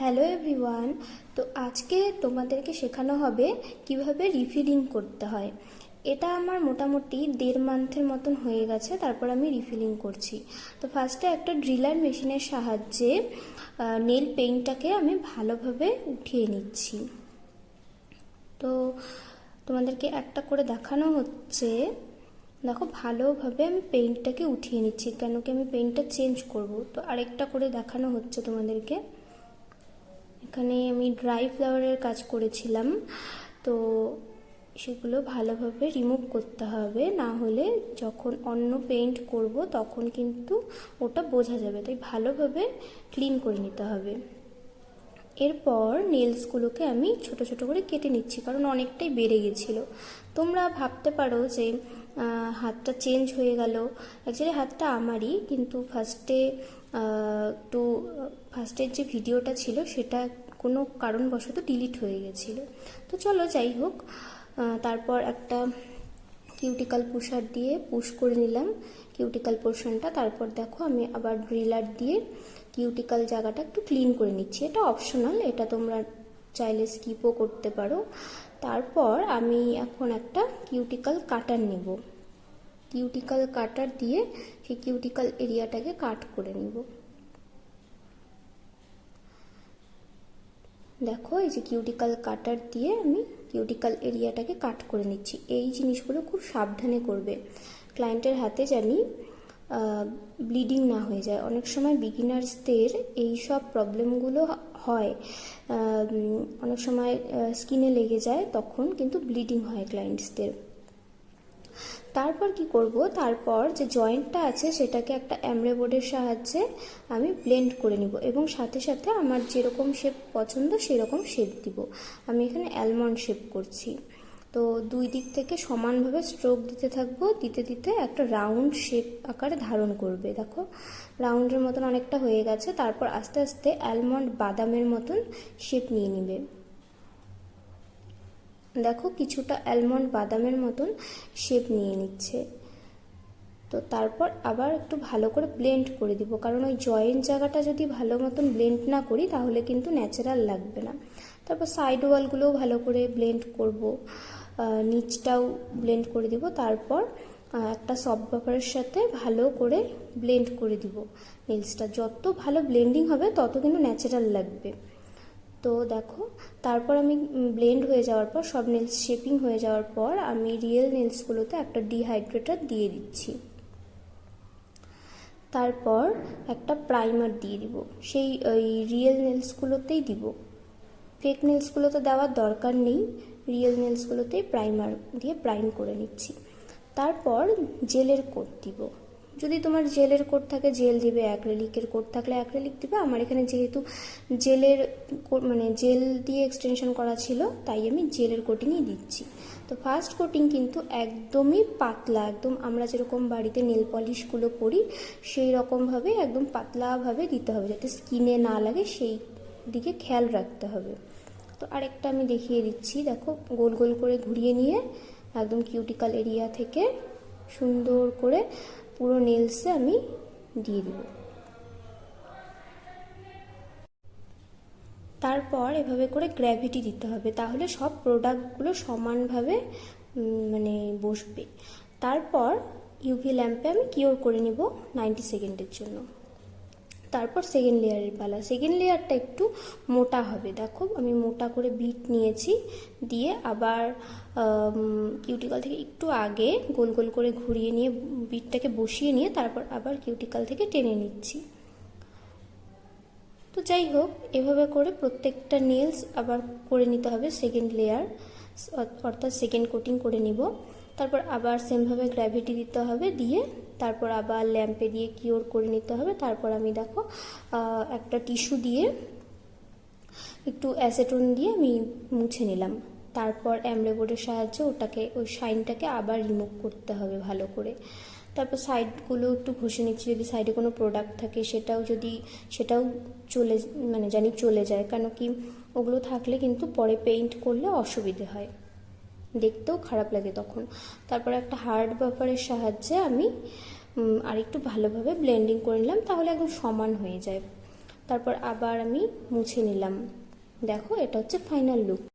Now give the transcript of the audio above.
Hello everyone. তো আজকে তোমাদেরকে শেখানো হবে কিভাবে রিফিলিং করতে হয়। এটা আমার মোটামুটি 1.5 মান্থের মতন হয়ে গেছে, তারপর আমি রিফিলিং করছি। তো ফার্স্টে একটা ড্রিলার মেশিনের সাহায্যে নেল পেইন্টটাকে আমি ভালোভাবে উঠিয়ে নিচ্ছি। তো তোমাদেরকে একটা করে দেখানো হচ্ছে। দেখো, ভালোভাবে আমি পেইন্টটাকে উঠিয়ে নিচ্ছি, কেন কি আমি পেইন্টটা চেঞ্জ করব। তো আরেকটা করে দেখানো হচ্ছে তোমাদেরকে। এখানে আমি ড্রাই ফ্লাওয়ারের কাজ করেছিলাম, তো সেগুলো ভালোভাবে রিমুভ করতে হবে, না হলে যখন অন্য পেইন্ট করব তখন কিন্তু ওটা বোঝা যাবে। তাই ভালোভাবে ক্লিন করে নিতে হবে। এরপর নেলসগুলোকে আমি ছোট ছোট করে কেটে নিচ্ছি, কারণ অনেকটাই বেড়ে গেছিলো। তোমরা ভাবতে পারো যে হাতটা চেঞ্জ হয়ে গেল। অ্যাকচুয়ালি হাতটা আমারই, কিন্তু ফার্স্টের যে ভিডিওটা ছিল সেটা কোনো কারণবশত ডিলিট হয়ে গেছিলো। তো চলো, যাই হোক। তারপর একটা কিউটিক্যাল পুশার দিয়ে পুশ করে নিলাম কিউটিক্যাল পোর্শনটা। তারপর দেখো, আমি আবার ড্রিলার দিয়ে কিউটিক্যাল জায়গাটা একটু ক্লিন করে নিচ্ছি। এটা অপশনাল, এটা তোমরা চাইলে স্কিপও করতে পারো। তারপর আমি এখন একটা কিউটিক্যাল কাটার নেব। কিউটিক্যাল কাটার দিয়ে সেই কিউটিক্যাল এরিয়াটাকে কাট করে নিব। দেখো, এই যে কিউটিক্যাল কাটার দিয়ে আমি কিউটিক্যাল এরিয়াটাকে কাট করে নিচ্ছি। এই জিনিসগুলো খুব সাবধানে করবে, ক্লায়েন্টের হাতে জানি ব্লিডিং না হয়ে যায়। অনেক সময় বিগিনার্সদের এই সব প্রবলেমগুলো হয়, অনেক সময় স্কিনে লেগে যায়, তখন কিন্তু ব্লিডিং হয় ক্লায়েন্টসদের। তারপর কি করব, তারপর যে জয়েন্টটা আছে সেটাকে একটা এমরে বোর্ডের সাহায্যে আমি ব্লেন্ড করে নিব, এবং সাথে সাথে আমার যেরকম শেপ পছন্দ সেরকম শেপ দিব। আমি এখানে অ্যালমন্ড শেপ করছি। তো দুই দিক থেকে সমানভাবে স্ট্রোক দিতে থাকবো, দিতে দিতে একটা রাউন্ড শেপ আকারে ধারণ করবে। দেখো, রাউন্ডের মতন অনেকটা হয়ে গেছে। তারপর আস্তে আস্তে অ্যালমন্ড বাদামের মতন শেপ নিয়ে নিবে। দেখো, কিছুটা অ্যালমন্ড বাদামের মতন শেপ নিয়ে নিচ্ছে। তো তারপর আবার একটু ভালো করে ব্লেন্ড করে দিব, কারণ ওই জয়েন্ট জায়গাটা যদি ভালো মতন ব্লেন্ড না করি তাহলে কিন্তু ন্যাচারাল লাগবে না। তারপর সাইড ওয়ালগুলোও ভালো করে ব্লেন্ড করব, নিচটাও ব্লেন্ড করে দিব। তারপর একটা সফট পেপারের সাথে ভালো করে ব্লেন্ড করে দিব। নেলসটা যত ভালো ব্লেন্ডিং হবে তত কিন্তু ন্যাচারাল লাগবে। তো দেখো, তারপর আমি ব্লেন্ড হয়ে যাওয়ার পর, সব নেলস শেপিং হয়ে যাওয়ার পর, আমি রিয়েল নেলসগুলোতে একটা ডিহাইড্রেটার দিয়ে দিচ্ছি। তারপর একটা প্রাইমার দিয়ে দিব, সেই ওই রিয়েল নেলসগুলোতেই দিব। ফেক নেলসগুলোতে দেওয়ার দরকার নেই, রিয়েল নেলসগুলোতেই প্রাইমার দিয়ে প্রাইম করে নিচ্ছি। তারপর জেলের কোট দিব। যদি তোমার জেলের কোট থাকে জেল দিবে, অ্যাক্রিলিকের কোট থাকলে অ্যাক্রিলিক দিবে। আমার এখানে যেহেতু জেলের জেল দিয়ে এক্সটেনশন করা ছিল, তাই আমি জেলের কোটিংই দিচ্ছি। তো ফার্স্ট কোটিং কিন্তু একদমই পাতলা, একদম আমরা যেরকম বাড়িতে নেল পলিশগুলো করি সেই রকমভাবে একদম পাতলাভাবে দিতে হবে, যাতে স্কিনে না লাগে সেই দিকে খেয়াল রাখতে হবে। তো আরেকটা আমি দেখিয়ে দিচ্ছি। দেখো, গোল গোল করে ঘুরিয়ে নিয়ে একদম কিউটিক্যাল এরিয়া থেকে সুন্দর করে পুরো নেলসে আমি দিয়ে দিব। তারপর এভাবে করে গ্র্যাভিটি দিতে হবে, তাহলে সব প্রোডাক্টগুলো সমানভাবে বসবে। তারপর ইউভি ল্যাম্পে আমি কিওর করে নিব 90 সেকেন্ডের জন্য। তারপর সেকেন্ড লেয়ারের পালা। সেকেন্ড লেয়ারটা একটু মোটা হবে। দেখো, আমি মোটা করে বিট নিয়েছি, দিয়ে আবার কিউটিক্যাল থেকে একটু আগে গোল গোল করে ঘুরিয়ে নিয়ে বিটটাকে বসিয়ে নিয়ে তারপর আবার কিউটিক্যাল থেকে টেনে নিচ্ছি। তো যাই হোক, এভাবে করে প্রত্যেকটা নেলস আবার করে নিতে হবে সেকেন্ড লেয়ার, অর্থাৎ সেকেন্ড কোটিং করে নিব। তারপর আবার সেমভাবে গ্র্যাভিটি দিতে হবে, দিয়ে তারপর আবার ল্যাম্পে দিয়ে কিওর করে নিতে হবে। তারপর আমি দেখো একটা টিস্যু দিয়ে একটু অ্যাসেটন দিয়ে আমি মুছে নিলাম। তারপর এমরে বোর্ডের সাহায্যে ওই শাইনটাকে আবার রিমুভ করতে হবে ভালো করে। তারপর সাইডগুলো একটু ঘষে নিচ্ছি, যদি সাইডে কোনো প্রোডাক্ট থাকে সেটাও জানি চলে যায়, কেন কি ওগুলো থাকলে কিন্তু পরে পেইন্ট করলে অসুবিধে হয়, দেখতেও খারাপ লাগে তখন। তারপর একটা হার্ড পেপারের সাহায্যে আমি আর একটু ভালোভাবে ব্লেন্ডিং করে নিলাম, তাহলে একদম সমান হয়ে যায়। তারপর আবার আমি মুছে নিলাম। দেখো, এটা হচ্ছে ফাইনাল লুক।